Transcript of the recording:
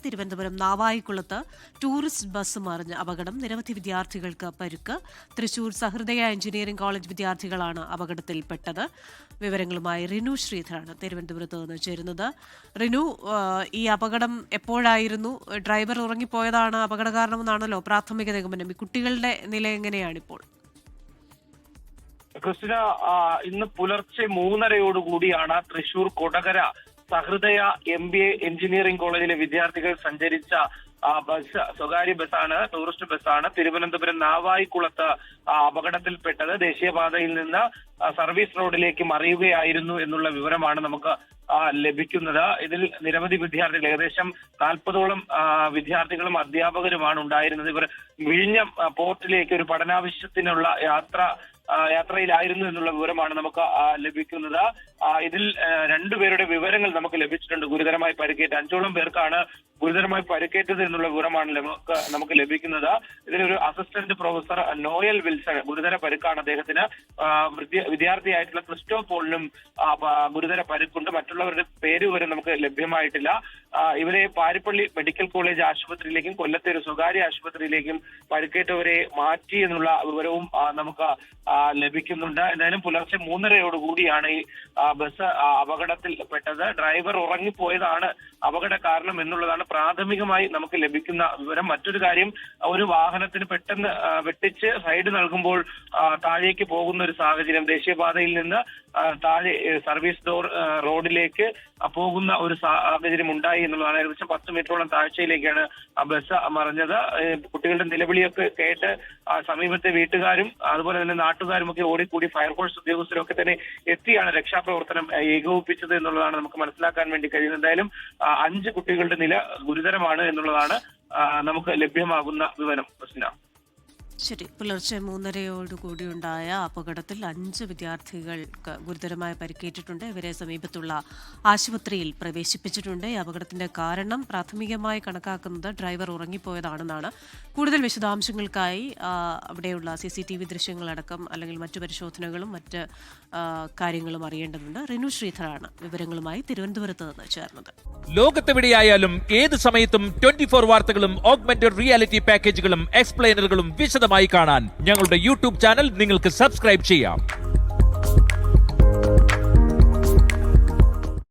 Thiruvananthapuram നാവായിക്കുളത്ത് tourist bus മറിഞ്ഞ അപകടം. നിരവധി വിദ്യാർത്ഥികൾക്ക് പരുക്ക്. തൃശൂർ സഹൃദയ എഞ്ചിനീയറിംഗ് കോളേജ് വിദ്യാർത്ഥികളാണ് അപകടത്തിൽപ്പെട്ടത്. വിവരങ്ങളുമായി റിനു ശ്രീധരാണ് തിരുവനന്തപുരത്ത് നിന്ന് ചേരുന്നത്. റിനു, ഈ അപകടം എപ്പോഴായിരുന്നു? ഡ്രൈവർ ഉറങ്ങിപ്പോയതാണ് അപകട കാരണമെന്നാണല്ലോ പ്രാഥമിക നിഗമനം. ഈ കുട്ടികളുടെ നില എങ്ങനെയാണിപ്പോൾ? ക്രിസ്റ്റിന, ഇന്ന് പുലർച്ചെ 3:30 തൃശൂർ കൊടകര സഹൃദയ MBA എഞ്ചിനീയറിംഗ് കോളേജിലെ വിദ്യാർത്ഥികൾ സഞ്ചരിച്ച ബസ്, സ്വകാര്യ ബസ്സാണ്, ടൂറിസ്റ്റ് ബസ്സാണ്, തിരുവനന്തപുരം നാവായിക്കുളത്ത് അപകടത്തിൽപ്പെട്ടത്. ദേശീയപാതയിൽ നിന്ന് സർവീസ് റോഡിലേക്ക് മറിയുകയായിരുന്നു എന്നുള്ള വിവരമാണ് നമുക്ക് ലഭിക്കുന്നത്. ഇതിൽ നിരവധി വിദ്യാർത്ഥികൾ, ഏകദേശം 40ഓളം വിദ്യാർത്ഥികളും അധ്യാപകരുമാണ് ഉണ്ടായിരുന്നത്. ഇവർ വിഴിഞ്ഞം പോർട്ടിലേക്ക് ഒരു പഠനാവശ്യത്തിനുള്ള യാത്രയിലായിരുന്നു എന്നുള്ള വിവരമാണ് നമുക്ക് ലഭിക്കുന്നത്. ഇതിൽ 2 പേരുടെ വിവരങ്ങൾ നമുക്ക് ലഭിച്ചിട്ടുണ്ട്. ഗുരുതരമായി പരിക്കേറ്റ 5ഓളം പേർക്കാണ് ഗുരുതരമായി പരിക്കേറ്റത് എന്നുള്ള വിവരമാണ് നമുക്ക് ലഭിക്കുന്നത്. ഇതിലൊരു അസിസ്റ്റന്റ് പ്രൊഫസർ നോയൽ വിൽസൺ, ഗുരുതര പരുക്കാണ് അദ്ദേഹത്തിന്. വിദ്യാർത്ഥിയായിട്ടുള്ള ക്രിസ്റ്റോ പോളിനും ഗുരുതര പരുക്കുണ്ട്. മറ്റുള്ളവരുടെ പേര് വരെ നമുക്ക് ലഭ്യമായിട്ടില്ല. ഇവരെ പാരിപ്പള്ളി മെഡിക്കൽ കോളേജ് ആശുപത്രിയിലേക്കും കൊല്ലത്തെ ഒരു സ്വകാര്യ ആശുപത്രിയിലേക്കും പരിക്കേറ്റവരെ മാറ്റി എന്നുള്ള വിവരവും നമുക്ക് ലഭിക്കുന്നുണ്ട്. എന്തായാലും പുലർച്ചെ 3:30 ഈ ബസ് അപകടത്തിൽപ്പെട്ടത്. ഡ്രൈവർ ഉറങ്ങിപ്പോയതാണ് അപകട കാരണം എന്നുള്ളതാണ് പ്രാഥമികമായി നമുക്ക് ലഭിക്കുന്ന വിവരം. മറ്റൊരു കാര്യം, ഒരു വാഹനത്തിന് പെട്ടെന്ന് വെട്ടിച്ച് സൈഡ് നൽകുമ്പോൾ താഴേക്ക് പോകുന്ന ഒരു സാഹചര്യം, ദേശീയപാതയിൽ നിന്ന് താഴെ സർവീസ് റോഡിലേക്ക് പോകുന്ന ഒരു സാഹചര്യം ഉണ്ടായി എന്നുള്ളതാണ്. ഏകദേശം 10 മീറ്ററോളം താഴ്ചയിലേക്കാണ് ആ ബസ് മറിഞ്ഞത്. കുട്ടികളുടെ നിലവിളിയൊക്കെ കേട്ട് സമീപത്തെ വീട്ടുകാരും അതുപോലെ തന്നെ നാട്ടുകാരും ഒക്കെ ഓടിക്കൂടി ഫയർഫോഴ്സ് ഉദ്യോഗസ്ഥരും ഒക്കെ തന്നെ എത്തിയാണ് രക്ഷാപ്രവർത്തനം ഏകോപിപ്പിച്ചത് എന്നുള്ളതാണ് നമുക്ക് മനസ്സിലാക്കാൻ വേണ്ടി കഴിയുന്നത്. എന്തായാലും 5 കുട്ടികളുടെ നില ഗുരുതരമാണ് എന്നുള്ളതാണ് നമുക്ക് ലഭ്യമാകുന്ന വിവരം. ശരി, പുലർച്ചെ 3:30 ഉണ്ടായ അപകടത്തിൽ 5 വിദ്യാർത്ഥികൾക്ക് ഗുരുതരമായ പരിക്കേറ്റിട്ടുണ്ട്. ഇവരെ സമീപത്തുള്ള ആശുപത്രിയിൽ പ്രവേശിപ്പിച്ചിട്ടുണ്ട്. ഈ അപകടത്തിന്റെ കാരണം പ്രാഥമികമായി കണക്കാക്കുന്നത് ഡ്രൈവർ ഉറങ്ങിപ്പോയതാണെന്നാണ്. കൂടുതൽ വിശദാംശങ്ങൾക്കായി അവിടെയുള്ള CCTV ദൃശ്യങ്ങളടക്കം അല്ലെങ്കിൽ മറ്റു പരിശോധനകളും മറ്റ് കാര്യങ്ങളും അറിയേണ്ടതുണ്ട്. റിനു ശ്രീധറാണ് വിവരങ്ങളുമായി തിരുവനന്തപുരത്ത് നിന്ന് ചേർന്നത്. ലോകത്തെവിടെയായാലും ഏത് സമയത്തും 24 വാർത്തകളും ഓഗ്മെന്റഡ് റിയാലിറ്റി പാക്കേജുകളും എക്സ്പ്ലെയിനറുകളും വിശദമായി കാണാൻ ഞങ്ങളുടെ YouTube ചാനൽ നിങ്ങൾക്ക് സബ്സ്ക്രൈബ് ചെയ്യാം.